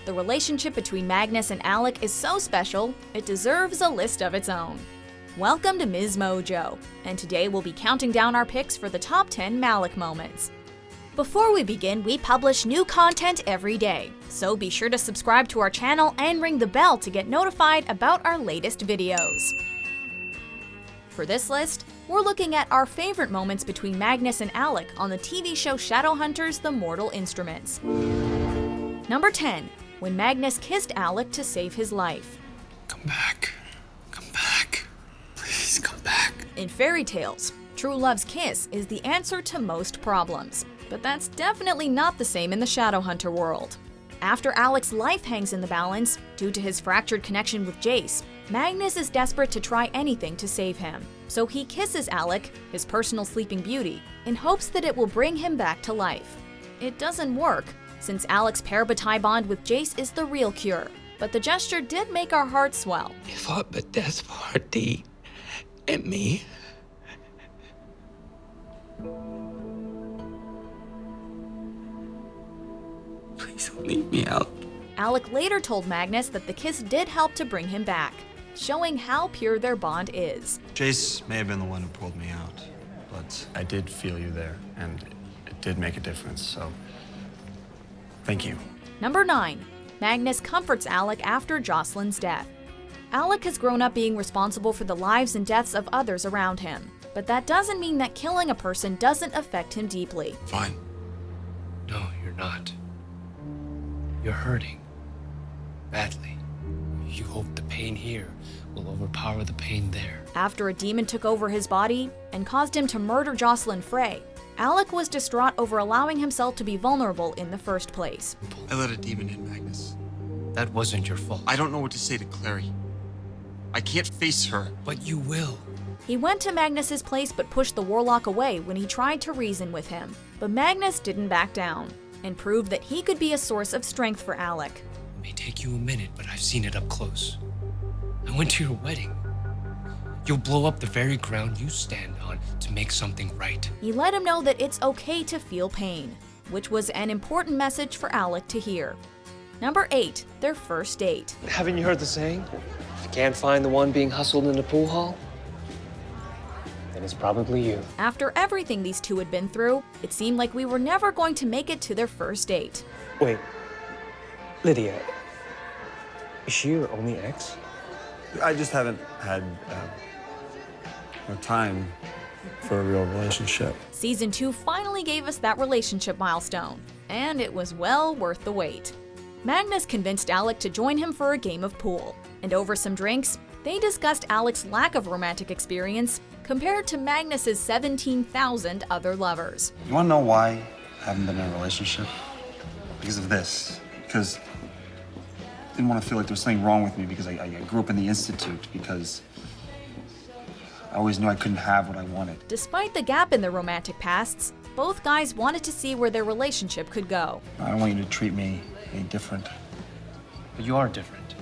The relationship between Magnus and Alec is so special, it deserves a list of its own. Welcome to Ms. Mojo, and today we'll be counting down our picks for the top 10 Malec moments. Before we begin, we publish new content every day, so be sure to subscribe to our channel and ring the bell to get notified about our latest videos. For this list, we're looking at our favorite moments between Magnus and Alec on the TV show Shadowhunters: The Mortal Instruments. Number 10. When Magnus kissed Alec to save his life. Come back. Come back. Please come back. In fairy tales, true love's kiss is the answer to most problems. But that's definitely not the same in the Shadowhunter world. After Alec's life hangs in the balance, due to his fractured connection with Jace, Magnus is desperate to try anything to save him. So he kisses Alec, his personal sleeping beauty, in hopes that it will bring him back to life. It doesn't work, since Alec's parabatai bond with Jace is the real cure. But the gesture did make our hearts swell. You fought the death party and me. Please don't leave me out. Alec later told Magnus that the kiss did help to bring him back, showing how pure their bond is. Jace may have been the one who pulled me out, but I did feel you there, and it did make a difference, so thank you. Number 9. Magnus comforts Alec after Jocelyn's death. Alec has grown up being responsible for the lives and deaths of others around him, but that doesn't mean that killing a person doesn't affect him deeply. Fine. No, you're not. You're hurting. Badly. You hope the pain here will overpower the pain there. After a demon took over his body and caused him to murder Jocelyn Frey, Alec was distraught over allowing himself to be vulnerable in the first place. I let a demon in, Magnus. That wasn't your fault. I don't know what to say to Clary. I can't face her. But you will. He went to Magnus's place but pushed the warlock away when he tried to reason with him. But Magnus didn't back down and proved that he could be a source of strength for Alec. It may take you a minute, but I've seen it up close. I went to your wedding. You'll blow up the very ground you stand on to make something right. He let him know that it's okay to feel pain, which was an important message for Alec to hear. Number 8. Their first date. Haven't you heard the saying? If you can't find the one being hustled in the pool hall, then it's probably you. After everything these two had been through, it seemed like we were never going to make it to their first date. Wait, Lydia, is she your only ex? I just haven't had time for a real relationship. Season 2 finally gave us that relationship milestone, and it was well worth the wait. Magnus convinced Alec to join him for a game of pool, and over some drinks, they discussed Alec's lack of romantic experience compared to Magnus's 17,000 other lovers. You wanna know why I haven't been in a relationship? Because of this. Because I didn't want to feel like there was something wrong with me because I grew up in the Institute, because I always knew I couldn't have what I wanted. Despite the gap in their romantic pasts, both guys wanted to see where their relationship could go. I don't want you to treat me any different. But you are different.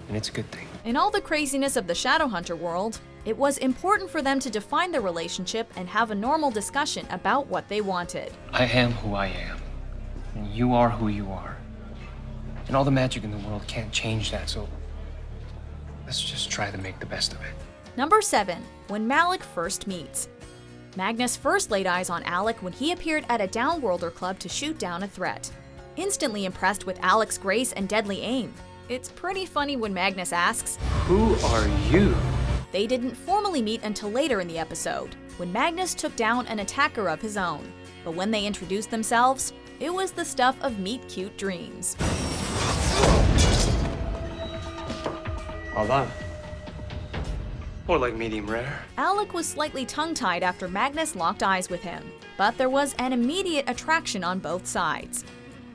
And it's a good thing. In all the craziness of the Shadowhunter world, it was important for them to define their relationship and have a normal discussion about what they wanted. I am who I am. And you are who you are. And all the magic in the world can't change that, so let's just try to make the best of it. Number 7. When Malec first meets. Magnus first laid eyes on Alec when he appeared at a Downworlder club to shoot down a threat. Instantly impressed with Alec's grace and deadly aim, it's pretty funny when Magnus asks, Who are you? They didn't formally meet until later in the episode, when Magnus took down an attacker of his own. But when they introduced themselves, it was the stuff of meet cute dreams. Well done. Or like medium rare. Alec was slightly tongue-tied after Magnus locked eyes with him, but there was an immediate attraction on both sides.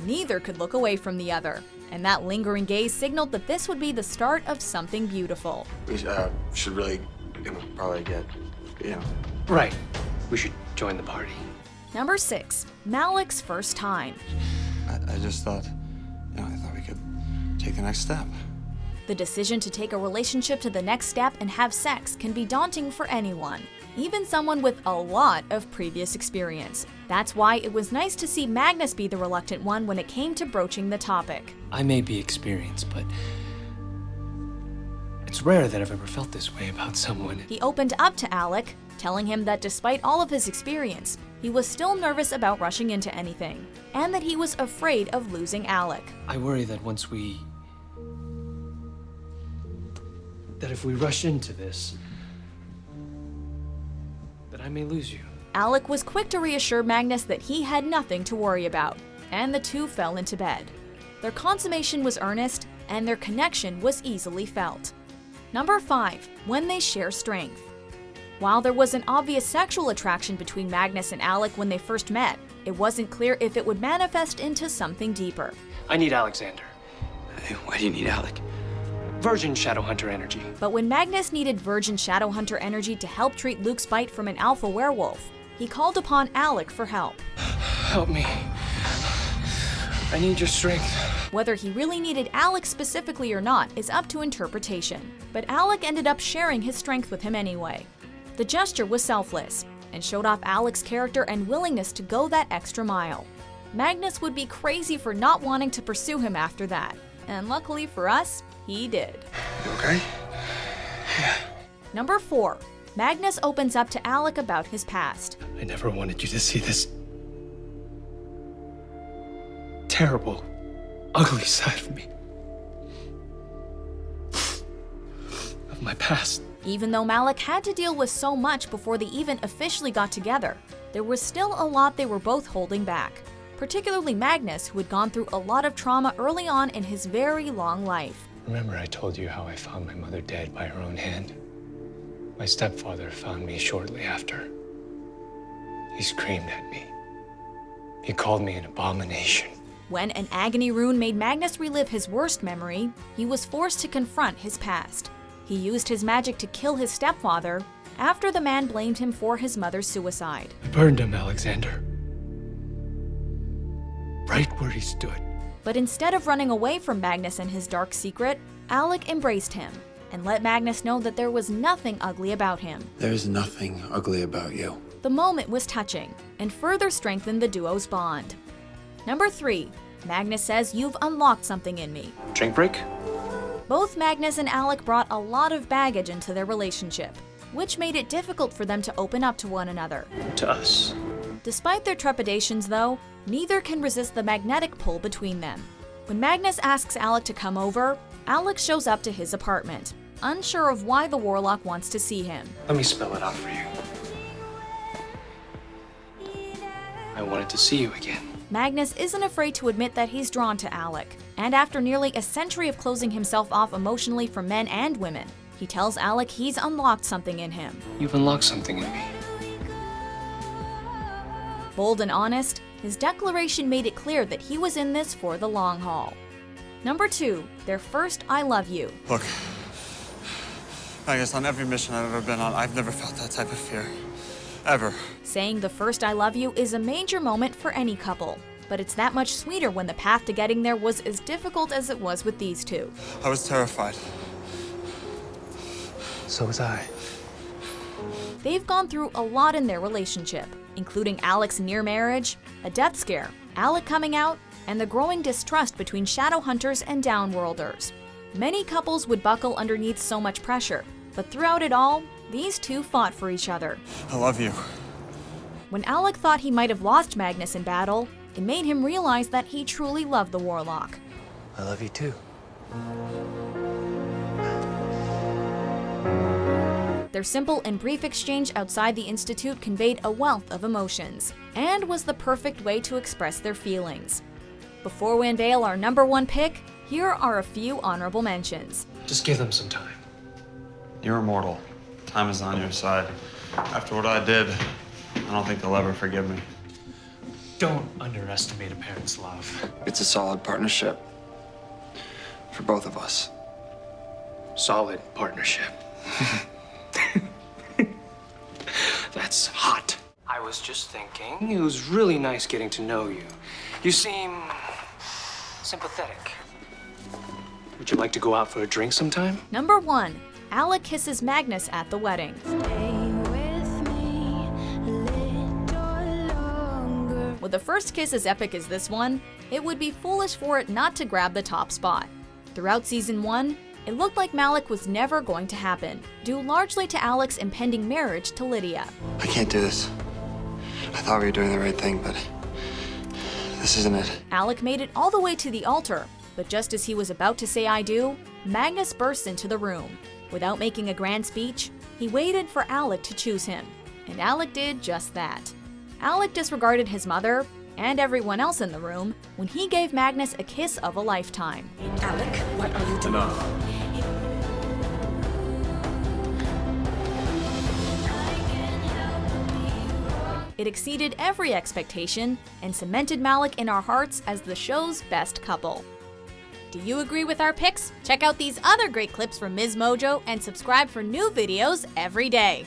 Neither could look away from the other, and that lingering gaze signaled that this would be the start of something beautiful. We should really, probably get, Right. We should join the party. Number 6. Malec's first time. I just thought, I thought we could take the next step. The decision to take a relationship to the next step and have sex can be daunting for anyone. even someone with a lot of previous experience. That's why it was nice to see Magnus be the reluctant one when it came to broaching the topic. I may be experienced, but it's rare that I've ever felt this way about someone. He opened up to Alec, telling him that despite all of his experience, he was still nervous about rushing into anything, and that he was afraid of losing Alec. I worry that if we rush into this, that I may lose you. Alec was quick to reassure Magnus that he had nothing to worry about, and the two fell into bed. Their consummation was earnest, and their connection was easily felt. Number 5. When they share strength. While there was an obvious sexual attraction between Magnus and Alec when they first met, it wasn't clear if it would manifest into something deeper. I need Alexander. Hey, why do you need Alec? Virgin Shadowhunter energy. But when Magnus needed Virgin Shadowhunter energy to help treat Luke's bite from an alpha werewolf, he called upon Alec for help. Help me. I need your strength. Whether he really needed Alec specifically or not is up to interpretation, but Alec ended up sharing his strength with him anyway. The gesture was selfless, and showed off Alec's character and willingness to go that extra mile. Magnus would be crazy for not wanting to pursue him after that, and luckily for us, he did. You okay? Number 4. Magnus opens up to Alec about his past. I never wanted you to see this terrible, ugly side of me. Of my past. Even though Malec had to deal with so much before they even officially got together, there was still a lot they were both holding back. Particularly Magnus, who had gone through a lot of trauma early on in his very long life. Remember I told you how I found my mother dead by her own hand? My stepfather found me shortly after. He screamed at me. He called me an abomination. When an agony rune made Magnus relive his worst memory, he was forced to confront his past. He used his magic to kill his stepfather after the man blamed him for his mother's suicide. I burned him, Alexander. Right where he stood. But instead of running away from Magnus and his dark secret, Alec embraced him and let Magnus know that there was nothing ugly about him. There's nothing ugly about you. The moment was touching and further strengthened the duo's bond. Number 3. Magnus says, "You've unlocked something in me." Drink break? Both Magnus and Alec brought a lot of baggage into their relationship, which made it difficult for them to open up to one another. To us. Despite their trepidations, though, neither can resist the magnetic pull between them. When Magnus asks Alec to come over, Alec shows up to his apartment, unsure of why the warlock wants to see him. Let me spell it out for you. I wanted to see you again. Magnus isn't afraid to admit that he's drawn to Alec, and after nearly a century of closing himself off emotionally from men and women, he tells Alec he's unlocked something in him. You've unlocked something in me. Bold and honest, his declaration made it clear that he was in this for the long haul. Number 2, their first I love you. Look, I guess on every mission I've ever been on, I've never felt that type of fear. Ever. Saying the first I love you is a major moment for any couple, but it's that much sweeter when the path to getting there was as difficult as it was with these two. I was terrified. So was I. They've gone through a lot in their relationship, including Alec's near marriage, a death scare, Alec coming out, and the growing distrust between Shadowhunters and Downworlders. Many couples would buckle underneath so much pressure, but throughout it all, these two fought for each other. I love you. When Alec thought he might have lost Magnus in battle, it made him realize that he truly loved the warlock. I love you too. Their simple and brief exchange outside the Institute conveyed a wealth of emotions, and was the perfect way to express their feelings. Before we unveil our number 1 pick, here are a few honorable mentions. Just give them some time. You're immortal. Time is on your side. After what I did, I don't think they'll ever forgive me. Don't underestimate a parent's love. It's a solid partnership. For both of us. Solid partnership. That's hot. I was just thinking, it was really nice getting to know you. You seem sympathetic. Would you like to go out for a drink sometime? Number 1, Alec kisses Magnus at the wedding. Stay with me. the first kiss as epic as this one, it would be foolish for it not to grab the top spot. Throughout season 1, it looked like Malec was never going to happen, due largely to Alec's impending marriage to Lydia. I can't do this. I thought we were doing the right thing, but this isn't it. Alec made it all the way to the altar, but just as he was about to say I do, Magnus burst into the room. Without making a grand speech, he waited for Alec to choose him, and Alec did just that. Alec disregarded his mother and everyone else in the room when he gave Magnus a kiss of a lifetime. Alec, what are you doing? Enough. It exceeded every expectation and cemented Malec in our hearts as the show's best couple. Do you agree with our picks? Check out these other great clips from Ms. Mojo and subscribe for new videos every day.